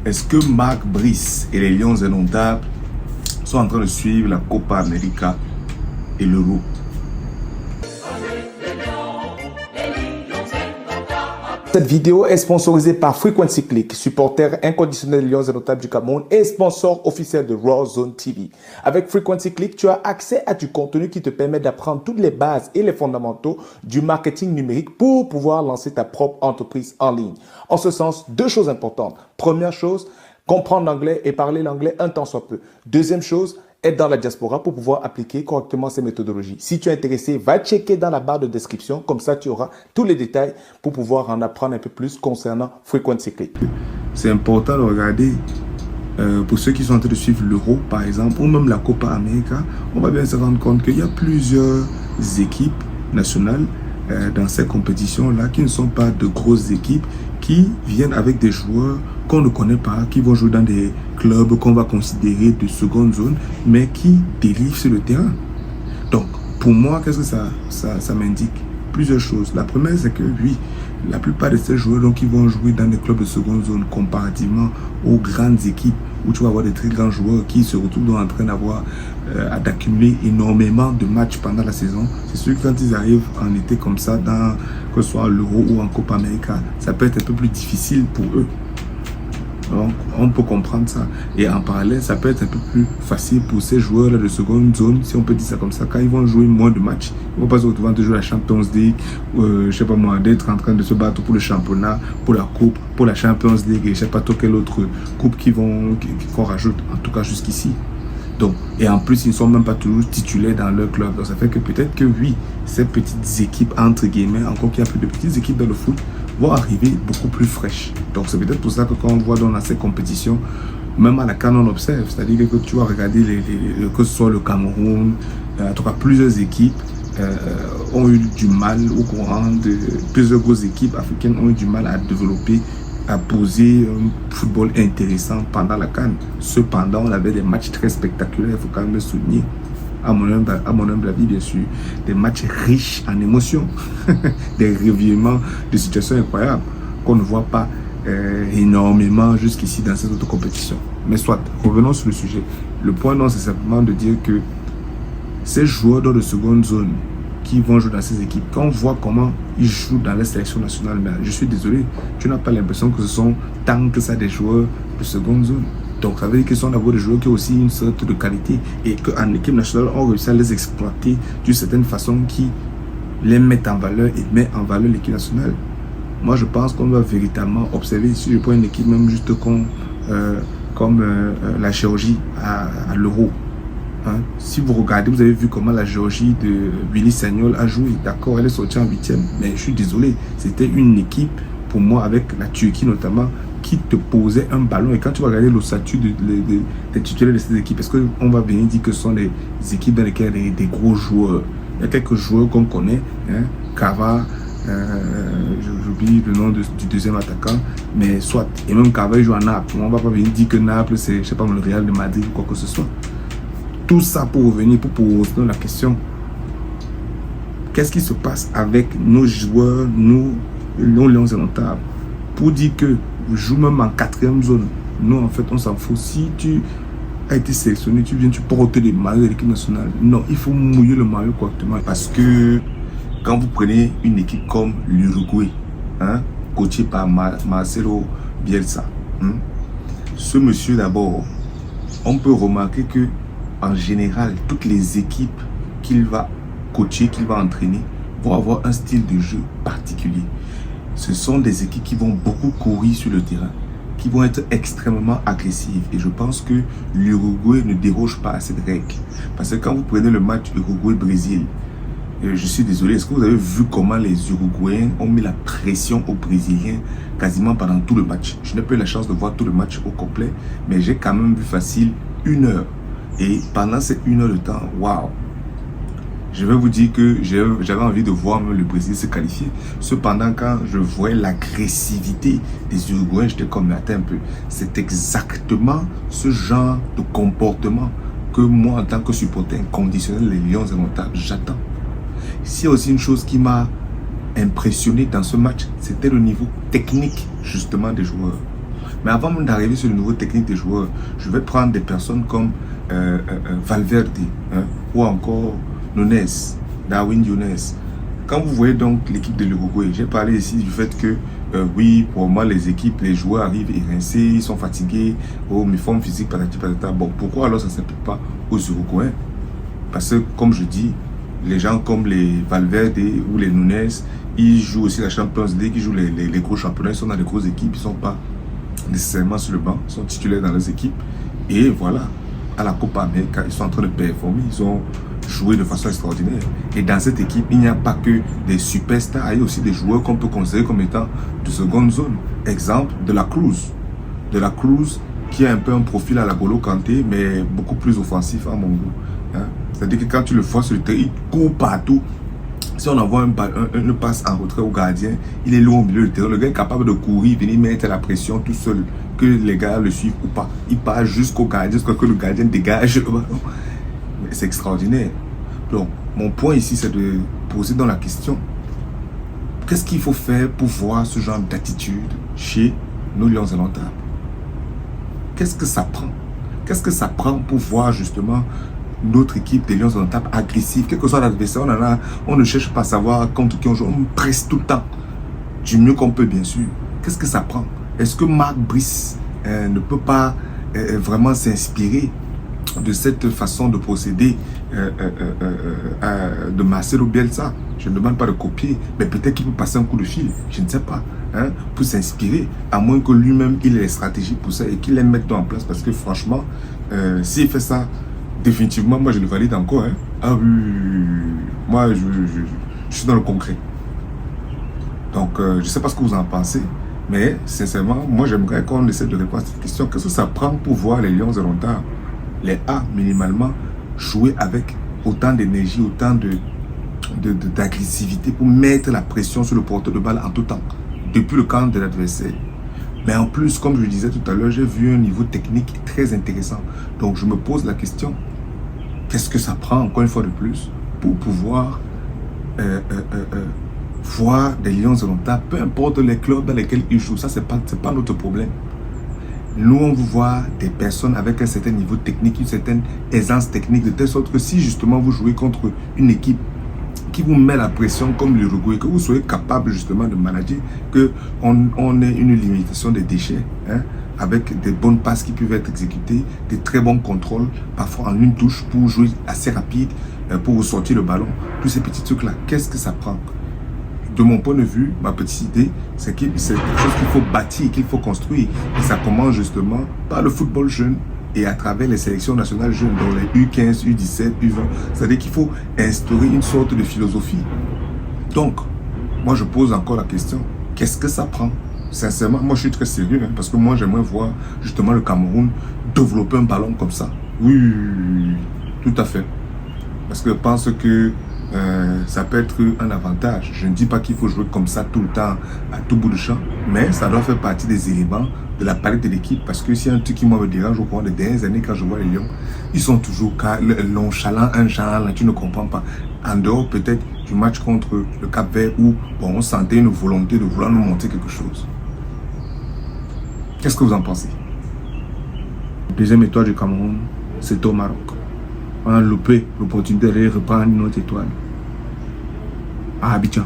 Est-ce que Marc Brice et les Lions Indomptables sont en train de suivre la Copa América et l'Euro? Cette vidéo est sponsorisée par Frequency Click, supporter inconditionnel des Lions Indomptables du Cameroun et sponsor officiel de Raw Zone TV. Avec Frequency Click, tu as accès à du contenu qui te permet d'apprendre toutes les bases et les fondamentaux du marketing numérique pour pouvoir lancer ta propre entreprise en ligne. En ce sens, deux choses importantes. Première chose, comprendre l'anglais et parler l'anglais un temps soit peu. Deuxième chose, être dans la diaspora pour pouvoir appliquer correctement ces méthodologies. Si tu es intéressé, va checker dans la barre de description. Comme ça, tu auras tous les détails pour pouvoir en apprendre un peu plus concernant Frequency Click. C'est important de regarder, pour ceux qui sont en train de suivre l'Euro, par exemple, ou même la Copa América, on va bien se rendre compte qu'il y a plusieurs équipes nationales dans ces compétitions-là qui ne sont pas de grosses équipes, qui viennent avec des joueurs qu'on ne connaît pas, qui vont jouer dans des clubs qu'on va considérer de seconde zone, mais qui dérivent sur le terrain. Donc, pour moi, qu'est-ce que ça m'indique? Plusieurs choses. La première, c'est que oui, la plupart de ces joueurs donc, ils vont jouer dans des clubs de seconde zone comparativement aux grandes équipes où tu vas avoir des très grands joueurs qui se retrouvent donc en train d'accumuler énormément de matchs pendant la saison. C'est sûr que quand ils arrivent en été comme ça, que ce soit à l'Euro ou en Copa América, ça peut être un peu plus difficile pour eux. Donc, on peut comprendre ça. Et en parallèle, ça peut être un peu plus facile pour ces joueurs-là de seconde zone, si on peut dire ça comme ça, quand ils vont jouer moins de matchs. Ils ne vont pas se retrouver de jouer la Champions League, je sais pas moi, d'être en train de se battre pour le championnat, pour la coupe, pour la Champions League et je sais pas trop quelle autre coupe qu'on rajoute, en tout cas jusqu'ici. Donc, et en plus, ils ne sont même pas toujours titulaires dans leur club. Donc, ça fait que peut-être que oui, ces petites équipes, entre guillemets, encore qu'il y a plus de petites équipes dans le foot, vont arriver beaucoup plus fraîches. Donc, c'est peut-être pour ça que quand on voit dans ces compétitions, même à la CAN, on observe. C'est-à-dire que tu vas regarder, que ce soit le Cameroun, en tout cas, plusieurs équipes ont eu du mal au courant de... Plusieurs grosses équipes africaines ont eu du mal à développer, à poser un football intéressant pendant la CAN. Cependant, on avait des matchs très spectaculaires, il faut quand même le souligner. À mon humble avis, bien sûr, des matchs riches en émotions, des revirements de situations incroyables qu'on ne voit pas énormément jusqu'ici dans ces autres compétitions. Mais soit, revenons sur le sujet. Le point, non, c'est simplement de dire que ces joueurs dans de seconde zone qui vont jouer dans ces équipes, quand on voit comment ils jouent dans les sélections nationales, mais je suis désolé, tu n'as pas l'impression que ce sont tant que ça des joueurs de seconde zone. Donc ça veut dire qu'ils sont d'abord des joueurs qui ont aussi une sorte de qualité et qu'en équipe nationale, on réussit à les exploiter d'une certaine façon qui les met en valeur et met en valeur l'équipe nationale. Moi, je pense qu'on doit véritablement observer, si je prends une équipe même juste comme la Géorgie à l'Euro. Hein? Si vous regardez, vous avez vu comment la Géorgie de Willy Sagnol a joué. D'accord, elle est sortie en 8e, mais je suis désolé, c'était une équipe, pour moi, avec la Turquie notamment, qui te posait un ballon. Et quand tu vas regarder le statut des titulaires de ces équipes, est-ce qu'on va venir dire que ce sont des équipes dans lesquelles il y a des gros joueurs? Il y a quelques joueurs qu'on connaît, hein, Cava, j'oublie le nom du deuxième attaquant, mais soit, et même Cava joue à Naples. On ne va pas venir dire que Naples, c'est, je sais pas, le Real de Madrid ou quoi que ce soit. Tout ça pour revenir, pour poser la question, qu'est-ce qui se passe avec nos joueurs, nos Lions Indomptables, pour dire que joue même en 4e zone. Non, en fait, on s'en fout. Si tu as été sélectionné, tu viens, tu portes les maillots de l'équipe nationale. Non, il faut mouiller le maillot correctement. Parce que quand vous prenez une équipe comme l'Uruguay, hein, coaché par Marcelo Bielsa, hein, ce monsieur d'abord, on peut remarquer que en général, toutes les équipes qu'il va coacher, qu'il va entraîner, vont avoir un style de jeu particulier. Ce sont des équipes qui vont beaucoup courir sur le terrain, qui vont être extrêmement agressives. Et je pense que l'Uruguay ne déroge pas à cette règle. Parce que quand vous prenez le match Uruguay-Brésil, je suis désolé, est-ce que vous avez vu comment les Uruguayens ont mis la pression aux Brésiliens quasiment pendant tout le match? Je n'ai pas eu la chance de voir tout le match au complet, mais j'ai quand même vu facile 1 heure. Et pendant ces 1 heure de temps, waouh! Je vais vous dire que j'avais envie de voir même le Brésil se qualifier. Cependant, quand je voyais l'agressivité des Uruguayens, j'étais comme, mais attends un peu. C'est exactement ce genre de comportement que moi, en tant que supporter inconditionnel, les Lions Indomptables, j'attends. S'il y a aussi une chose qui m'a impressionné dans ce match, c'était le niveau technique, justement, des joueurs. Mais avant même d'arriver sur le niveau technique des joueurs, je vais prendre des personnes comme Valverde, hein, ou encore Nunes, Darwin Nunes. Quand vous voyez donc l'équipe de l'Uruguay, j'ai parlé ici du fait que oui, pour moi, les équipes, les joueurs arrivent érincés, ils sont fatigués, oh, mes formes physiques, patati patata. Bon, pourquoi alors ça ne s'applique pas aux Uruguayens? Parce que, comme je dis, les gens comme les Valverde ou les Nunes, ils jouent aussi la Champions League, ils jouent les gros championnats, ils sont dans les grosses équipes, ils ne sont pas nécessairement sur le banc, ils sont titulaires dans leurs équipes. Et voilà, à la Copa América, ils sont en train de performer, ils ont joué de façon extraordinaire. Et dans cette équipe, il n'y a pas que des superstars, il y a aussi des joueurs qu'on peut considérer comme étant de seconde zone. Exemple, De La Cruz. De La Cruz qui a un peu un profil à la Golo Kanté, mais beaucoup plus offensif à mon goût. Hein? C'est-à-dire que quand tu le vois sur le terrain, il court partout. Si on envoie une passe en retrait au gardien, il est loin au milieu du terrain. Le gars est capable de courir, venir mettre la pression tout seul, que les gars le suivent ou pas. Il part jusqu'au gardien, jusqu'à ce que le gardien dégage le ballon. C'est extraordinaire. Donc, mon point ici, c'est de poser dans la question, qu'est-ce qu'il faut faire pour voir ce genre d'attitude chez nos Lions indomptables? Qu'est-ce que ça prend? Qu'est-ce que ça prend pour voir justement notre équipe des Lions indomptables agressive? Quel que soit l'adversaire, on ne cherche pas à savoir contre qui on joue, on presse tout le temps. Du mieux qu'on peut, bien sûr. Qu'est-ce que ça prend? Est-ce que Marc Brice ne peut pas vraiment s'inspirer de cette façon de procéder de Marcelo Bielsa? Je ne demande pas de copier, mais peut-être qu'il peut passer un coup de fil, je ne sais pas, hein, pour s'inspirer, à moins que lui-même il ait les stratégies pour ça et qu'il les mette en place, parce que franchement, s'il fait ça, définitivement, moi je le valide encore. Hein. Ah oui, moi je suis dans le concret. Donc je ne sais pas ce que vous en pensez, mais sincèrement, moi j'aimerais qu'on essaie de répondre à cette question. Qu'est-ce que ça prend pour voir les Lions indomptables, les A minimalement, jouer avec autant d'énergie, autant d'agressivité pour mettre la pression sur le porteur de balle en tout temps, depuis le camp de l'adversaire. Mais en plus, comme je le disais tout à l'heure, j'ai vu un niveau technique très intéressant. Donc je me pose la question, qu'est-ce que ça prend encore une fois de plus pour pouvoir voir des Lions indomptables, peu importe les clubs dans lesquels ils jouent, ça c'est pas notre problème. Nous, on veut voir des personnes avec un certain niveau technique, une certaine aisance technique, de telle sorte que si justement vous jouez contre une équipe qui vous met la pression comme l'Uruguay, que vous soyez capable justement de manager, qu'on ait une limitation des déchets, hein, avec des bonnes passes qui peuvent être exécutées, des très bons contrôles, parfois en une touche pour jouer assez rapide, pour ressortir le ballon. Tous ces petits trucs-là, qu'est-ce que ça prend? De mon point de vue, ma petite idée, c'est quelque chose qu'il faut bâtir, qu'il faut construire. Et ça commence justement par le football jeune et à travers les sélections nationales jeunes, dans les U15, U17, U20. C'est-à-dire qu'il faut instaurer une sorte de philosophie. Donc, moi je pose encore la question, qu'est-ce que ça prend? Sincèrement, moi je suis très sérieux, hein, parce que moi j'aimerais voir justement le Cameroun développer un ballon comme ça. Oui, tout à fait. Parce que je pense que ça peut être un avantage. Je ne dis pas qu'il faut jouer comme ça tout le temps, à tout bout de champ, mais ça doit faire partie des éléments de la palette de l'équipe. Parce que s'il y a un truc qui moi me dérange au cours des dernières années, quand je vois les Lions, ils sont toujours nonchalants, un genre, là, tu ne comprends pas. En dehors peut-être du match contre le Cap-Vert où bon, on sentait une volonté de vouloir nous montrer quelque chose. Qu'est-ce que vous en pensez? Deuxième étoile du Cameroun, c'est au Maroc. On a loupé l'opportunité d'aller reprendre une autre étoile à Abidjan.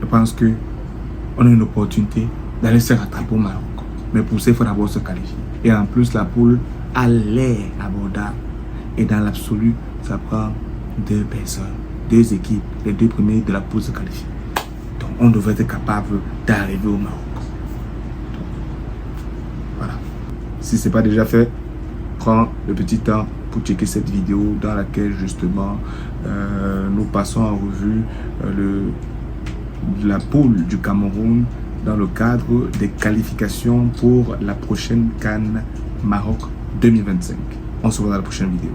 Je pense qu'on a une opportunité d'aller se rattraper au Maroc. Mais pour ça, il faut d'abord se qualifier. Et en plus, la poule a l'air abordable. Et dans l'absolu, ça prend 2 personnes, 2 équipes, les 2 premiers de la poule se qualifient. Donc, on devrait être capable d'arriver au Maroc. Donc, voilà. Si ce n'est pas déjà fait, prends le petit temps pour checker cette vidéo dans laquelle justement nous passons en revue la poule du Cameroun dans le cadre des qualifications pour la prochaine CAN Maroc 2025. On se voit dans la prochaine vidéo.